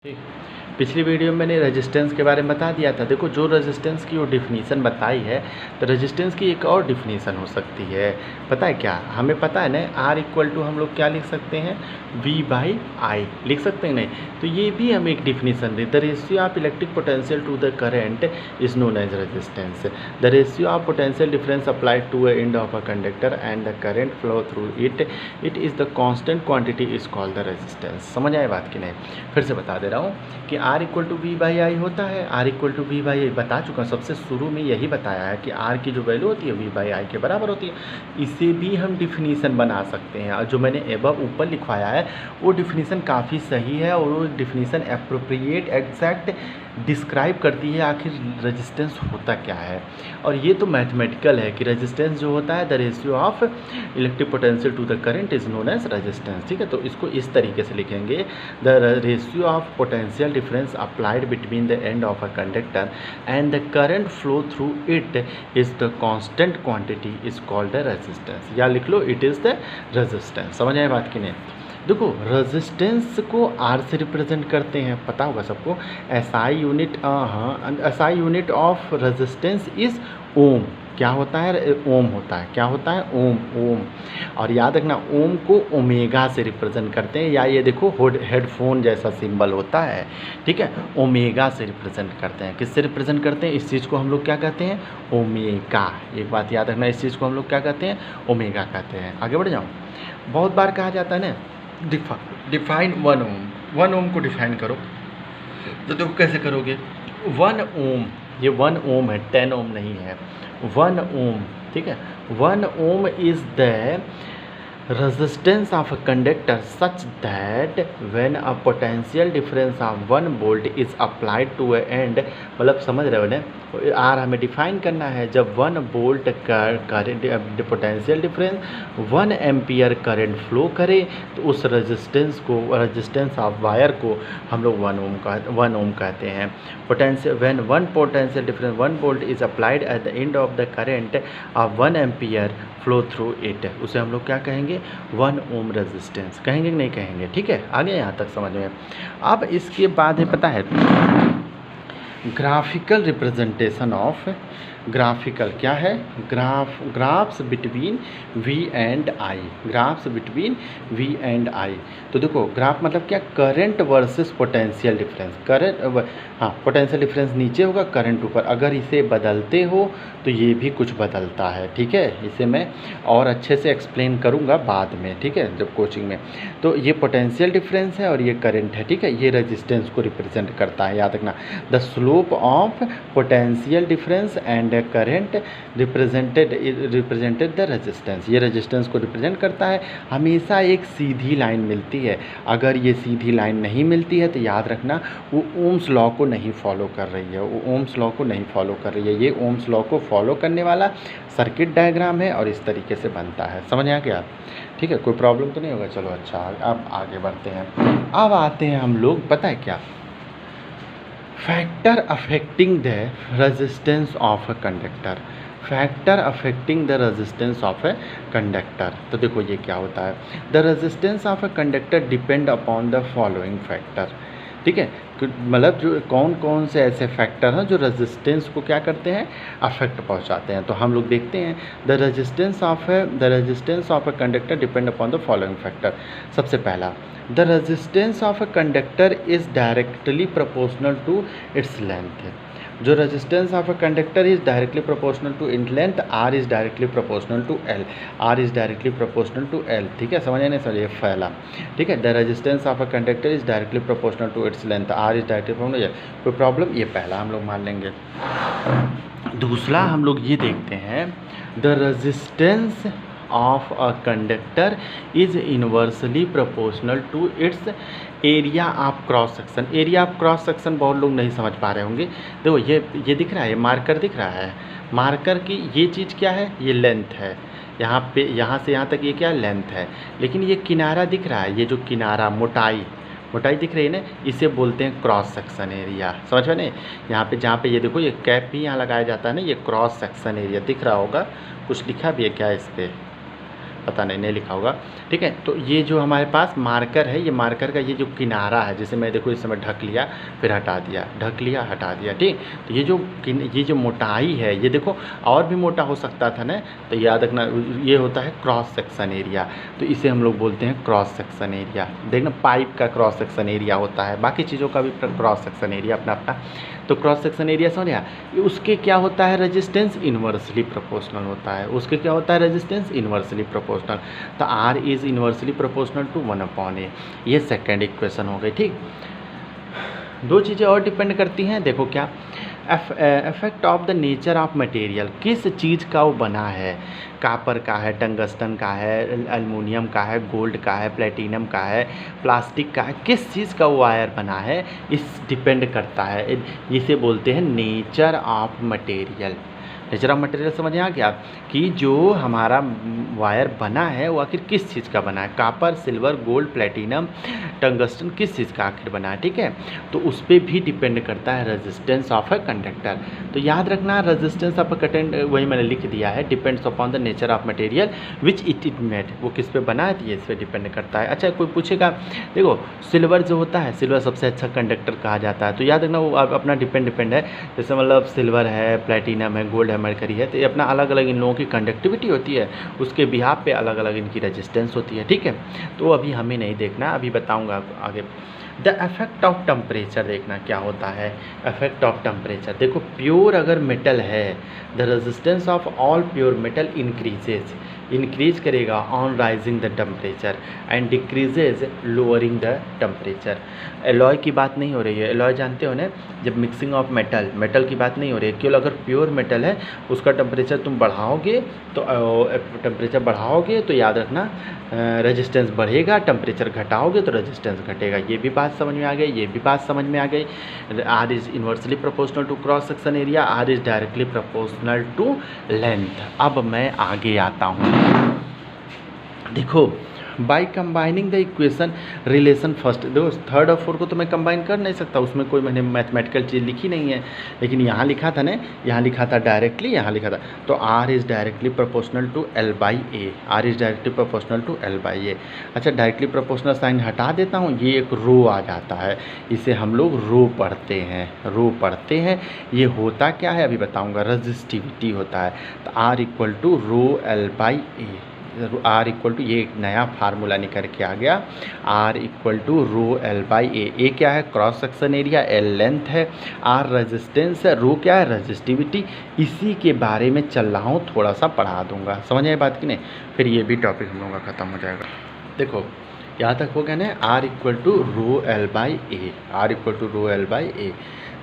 ठीक। पिछली वीडियो में मैंने रेजिस्टेंस के बारे में बता दिया था। देखो, जो रेजिस्टेंस की वो डिफिनीसन बताई है, तो रेजिस्टेंस की एक और डिफिनीसन हो सकती है। पता है क्या, हमें पता है ना, R इक्वल टू हम लोग क्या लिख सकते हैं, V/I लिख सकते हैं। नहीं तो ये भी हमें एक डिफिनीसन दी, the ratio of electric potential to the current is known as resistance. The ratio of potential difference applied to a end of a conductor and the current flow through it is the constant quantity is called the resistance. समझ आए बात की नहीं? फिर से बता दे रहा हूँ कि R इक्वल टू V/I होता है। R इक्वल टू V/I बता चुका हूँ, सबसे शुरू में यही बताया है कि R की जो वैल्यू होती है V/I के बराबर होती है। इसे भी हम डिफिनीसन बना सकते हैं, और जो मैंने एबव ऊपर लिखवाया है वो डिफिनीसन काफ़ी सही है, और वो डिफिनीसन एप्रोप्रिएट एग्जैक्ट डिस्क्राइब करती है आखिर रेजिस्टेंस होता क्या है। और ये तो मैथमेटिकल है कि रेजिस्टेंस जो होता है, the ratio of electric potential to the current is known as resistance. ठीक है, तो इसको इस तरीके से लिखेंगे, the ratio of potential difference applied between the end of a conductor and the current flow through it is the constant quantity is called the resistance. या लिख लो, इट इज़ द रेजिस्टेंस। समझ आए बात की नहीं? देखो, रेजिस्टेंस को R से रिप्रेजेंट करते हैं, पता होगा सबको। SI unit, SI unit of resistance is ohm. क्या होता है? ओम होता है। क्या होता है? ओम। ओम। और याद रखना, ओम को ओमेगा से रिप्रेजेंट करते हैं, या ये देखो हेडफोन जैसा सिंबल होता है। ठीक है, ओमेगा से रिप्रेजेंट करते हैं। किससे रिप्रेजेंट करते हैं? इस चीज़ को हम लोग क्या कहते हैं? ओमेगा। एक बात याद रखना, इस चीज़ को हम लोग क्या कहते हैं? ओमेगा कहते हैं। आगे बढ़ जाऊँ। बहुत बार कहा जाता है ना, डिफाइन 1 ओम। 1 ओम को डिफाइन करो, तो देखो कैसे करोगे। 1 ओम, ये 1 ओम है, 10 ओम नहीं है। 1 ओम, ठीक है। 1 ohm is the resistance of a conductor such that when a potential difference of 1 volt is applied to a end, मतलब समझ रहे हो ना, R हमें डिफाइन करना है। जब 1 volt current potential difference 1 ampere current flow करे, तो उस रेजिस्टेंस को, रेजिस्टेंस ऑफ वायर को हम लोग 1 ओम कहते हैं। Potential when 1 potential difference 1 volt is applied at the end of the current of 1 ampere flow through it, उसे हम लोग क्या कहेंगे? 1 ओम रेजिस्टेंस कहेंगे कि नहीं कहेंगे? ठीक है, आगे यहाँ तक समझ में। अब इसके बाद है, पता है, ग्राफिकल रिप्रेजेंटेशन ऑफ, ग्राफिकल क्या है? Graphs between V and I। Graphs between V and I। तो देखो, ग्राफ मतलब क्या? Current versus potential difference. Current, हाँ, पोटेंशियल डिफरेंस नीचे होगा, करंट ऊपर। अगर इसे बदलते हो तो ये भी कुछ बदलता है। ठीक है, इसे मैं और अच्छे से एक्सप्लेन करूँगा बाद में, ठीक है, जब कोचिंग में। तो ये पोटेंशियल डिफरेंस है और ये करंट है। ठीक है, ये रेजिस्टेंस को रिप्रेजेंट करता है, याद रखना। The slope of potential difference and current represented the resistance. ये रेजिस्टेंस को रिप्रेजेंट करता है। हमेशा एक सीधी लाइन मिलती है। अगर ये सीधी लाइन नहीं मिलती है तो याद रखना वो ओम्स लॉ को नहीं फॉलो कर रही है, वो ओम्स लॉ को नहीं फॉलो कर रही है। ये ओम्स लॉ को फॉलो करने वाला सर्किट डायग्राम है और इस तरीके से बनता है। समझ आ गया? ठीक है, कोई प्रॉब्लम तो नहीं होगा? चलो अच्छा, अब आगे बढ़ते हैं। अब आते हैं हम लोग, पता है क्या, factor affecting the resistance of a conductor. Factor affecting the resistance of a conductor. तो देखो ये क्या होता है। The resistance of a conductor depend upon the following factor. ठीक है, मतलब जो कौन कौन से ऐसे फैक्टर हैं जो रेजिस्टेंस को क्या करते हैं? अफेक्ट पहुंचाते हैं। तो हम लोग देखते हैं, the resistance of a conductor depend upon the following factor. सबसे पहला, the resistance of a conductor is directly proportional to its length. जो resistance of a conductor is directly proportional to in length, R is directly proportional to L। R is directly proportional to L। ठीक है, समझ नहीं समझिए? पहला, ठीक है, the resistance of a conductor is directly proportional to its length, R is directly proportional. कोई problem? ये पहला हम लोग मान लेंगे। दूसरा हम लोग ये देखते हैं, the resistance of a conductor is inversely proportional to its area of cross section. Area of cross section बहुत लोग नहीं समझ पा रहे होंगे। देखो, ये दिख रहा है, मार्कर दिख रहा है। मार्कर की ये चीज़ क्या है? ये लेंथ है। यहाँ पे, यहाँ से यहाँ तक ये क्या है? लेंथ है। लेकिन ये किनारा दिख रहा है, ये जो किनारा, मोटाई दिख रही है ना, इसे बोलते हैं क्रॉस सेक्शन एरिया। समझ में नहीं? यहाँ पे, जहाँ पे ये देखो, ये कैप भी यहाँ लगाया जाता है ना, ये क्रॉस सेक्शन एरिया दिख रहा होगा। कुछ लिखा भी है क्या इस पर? पता नहीं लिखा होगा, ठीक है। तो ये जो हमारे पास मार्कर है, ये मार्कर का ये जो किनारा है, जैसे मैं देखो इस समय ढक लिया फिर हटा दिया, ढक लिया हटा दिया, ठीक। तो ये जो मोटाई है, ये देखो और भी मोटा हो सकता था ना, तो याद रखना ये होता है क्रॉस सेक्शन एरिया। तो इसे हम लोग बोलते हैं क्रॉस सेक्शन एरिया। देखना पाइप का क्रॉस सेक्शन एरिया होता है, बाकी चीज़ों का भी क्रॉस सेक्शन एरिया अपना अपना। तो क्रॉस सेक्शन एरिया समझ गया, उसके क्या होता है रेजिस्टेंस इन्वर्सली प्रोपोर्शनल होता है। उसके क्या होता है रेजिस्टेंस इन्वर्सली प्रोपोर्शनल। तो R is inversely proportional to 1/A। ये सेकेंड इक्वेशन हो गई, ठीक। दो चीज़ें और डिपेंड करती हैं, देखो क्या, effect of the nature of material, किस चीज़ का वो बना है, कापर का है, टंगस्टन का है, एल्युमिनियम का है, गोल्ड का है, प्लेटिनम का है, प्लास्टिक का है, किस चीज़ का वो वायर बना है, इस डिपेंड करता है। इसे बोलते हैं nature of material. Nature of material समझ में आ गया कि जो हमारा वायर बना है वो आखिर किस चीज़ का बना है, copper, silver, gold, platinum, tungsten, किस चीज़ का आखिर बना है, ठीक है। तो उस पर भी डिपेंड करता है रेजिस्टेंस ऑफ अ कंडक्टर। तो याद रखना रेजिस्टेंस ऑफ अ कंडक्टर, वही मैंने लिख दिया है, depends upon the nature of material which it made, वो किस पे बना है तो ये इस पर डिपेंड करता है। अच्छा कोई पूछेगा, देखो सिल्वर जो होता है, सिल्वर सबसे अच्छा कंडक्टर कहा जाता है, तो याद रखना वो अपना डिपेंड है। जैसे मतलब सिल्वर है, प्लेटिनम है, गोल्ड है, मरकरी है, तो ये अपना अलग अलग इन लोगों की कंडक्टिविटी होती है, उसके बिहाफ पे अलग अलग इनकी रेजिस्टेंस होती है, ठीक है। तो अभी हमें नहीं देखना, अभी बताऊंगा आगे। द इफेक्ट ऑफ टेम्परेचर देखना क्या होता है। इफेक्ट ऑफ टेम्परेचर देखो, प्योर अगर मेटल है, the resistance of all pure metal increase करेगा on rising the temperature and decreases lowering the temperature. Alloy की बात नहीं हो रही है, एलॉय जानते हो ना, जब मिक्सिंग ऑफ मेटल की बात नहीं हो रही है, केवल अगर प्योर मेटल है उसका टेम्परेचर तुम बढ़ाओगे तो याद रखना रेजिस्टेंस बढ़ेगा, टेम्परेचर घटाओगे तो रेजिस्टेंस घटेगा। ये भी बात समझ में आ गई, ये भी बात समझ में आ गई। R is inversely proportional to cross section area, R is directly proportional to length. अब मैं आगे आता हूँ, देखो by combining the equation relation first, देखो थर्ड और फोर्थ को तो मैं कंबाइन कर नहीं सकता, उसमें कोई मैंने मैथमेटिकल चीज़ लिखी नहीं है, लेकिन यहाँ लिखा था ना, यहाँ लिखा था डायरेक्टली, यहाँ लिखा था। तो R is directly proportional to L/A, R is directly proportional to L/A। अच्छा डायरेक्टली प्रोपोर्शनल साइन हटा देता हूँ, ये एक रो आ जाता है, इसे हम लोग रो पढ़ते हैं। ये होता क्या है अभी बताऊँगा, रजिस्टिविटी होता है। तो R equal to rho L/A, R equal to, ये एक नया फार्मूला निकल के आ गया, R equal to rho L/A। A क्या है, cross section area, L length है, R रेजिस्टेंस है, रो क्या है, रेजिस्टिविटी। इसी के बारे में चल रहा हूँ, थोड़ा सा पढ़ा दूंगा, समझ आए बात की नहीं, फिर ये भी टॉपिक हम लोगों का ख़त्म हो जाएगा। देखो यहाँ तक हो गया ना, R equal to rho L/A, R equal to rho L/A।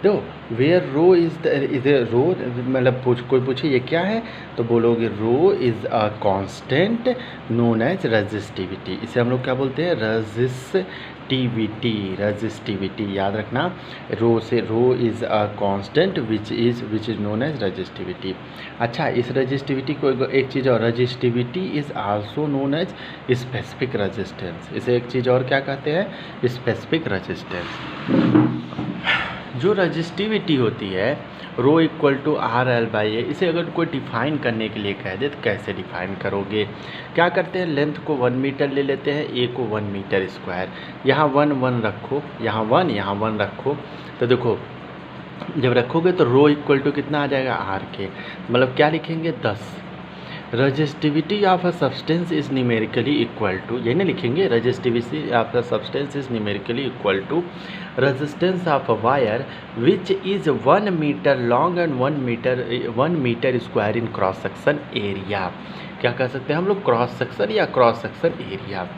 देखो वेयर रो इज़ रो, मतलब कोई पूछे ये क्या है, तो बोलोगे rho is a constant known as resistivity. इसे हम लोग क्या बोलते हैं, रेजिस्टिविटी। याद रखना, rho is a constant which is known as resistivity. अच्छा इस रेजिस्टिविटी को एक चीज़ और, resistivity is also known as specific resistance. इसे एक चीज़ और क्या कहते हैं, स्पेसिफिक रेजिस्टेंस। जो रजिस्टिविटी होती है रो इक्वल टू R/A, इसे अगर कोई डिफ़ाइन करने के लिए कह दे तो कैसे डिफ़ाइन करोगे, क्या करते हैं, लेंथ को 1 मीटर ले लेते हैं, A को 1 मीटर स्क्वायर, यहाँ 1 रखो, यहाँ 1 रखो। तो देखो जब रखोगे तो रो इक्वल टू कितना आ जाएगा, R के, मतलब क्या लिखेंगे 10। Resistivity of a substance is numerically equal to, ये नहीं लिखेंगे, resistivity of a substance is numerically equal to resistance of a wire which is 1 metre long and 1 metre square in cross section area. क्या कह सकते हैं हम लोग, cross section या क्रॉस सेक्शन एरिया।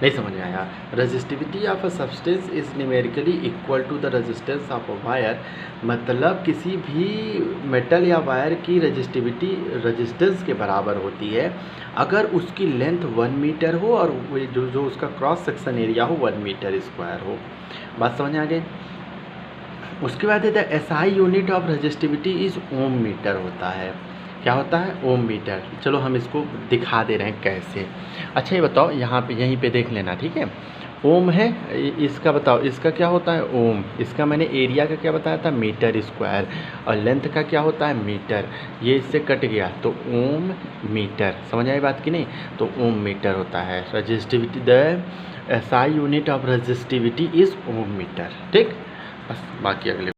नहीं समझ में आया, resistivity of a substance is numerically equal to the resistance of a wire, मतलब किसी भी मेटल या वायर की रेजिस्टेंस के बराबर होती है अगर उसकी लेंथ 1 मीटर हो और जो उसका क्रॉस सेक्शन एरिया हो 1 मीटर स्क्वायर हो। बात समझ आ गई। उसके बाद the SI unit of resistivity is ohm metre होता है। क्या होता है, ओम मीटर। चलो हम इसको दिखा दे रहे हैं कैसे। अच्छा ये बताओ, यहाँ पे यहीं पे देख लेना, ठीक है। ओम है, इसका बताओ, इसका क्या होता है ओम, इसका मैंने एरिया का क्या बताया था मीटर स्क्वायर, और लेंथ का क्या होता है मीटर, ये इससे कट गया तो ओम मीटर, समझ आई बात कि नहीं। तो ओम मीटर होता है। Resistivity the SI unit of resistivity is ohm metre. ठीक, बस बाकी अगले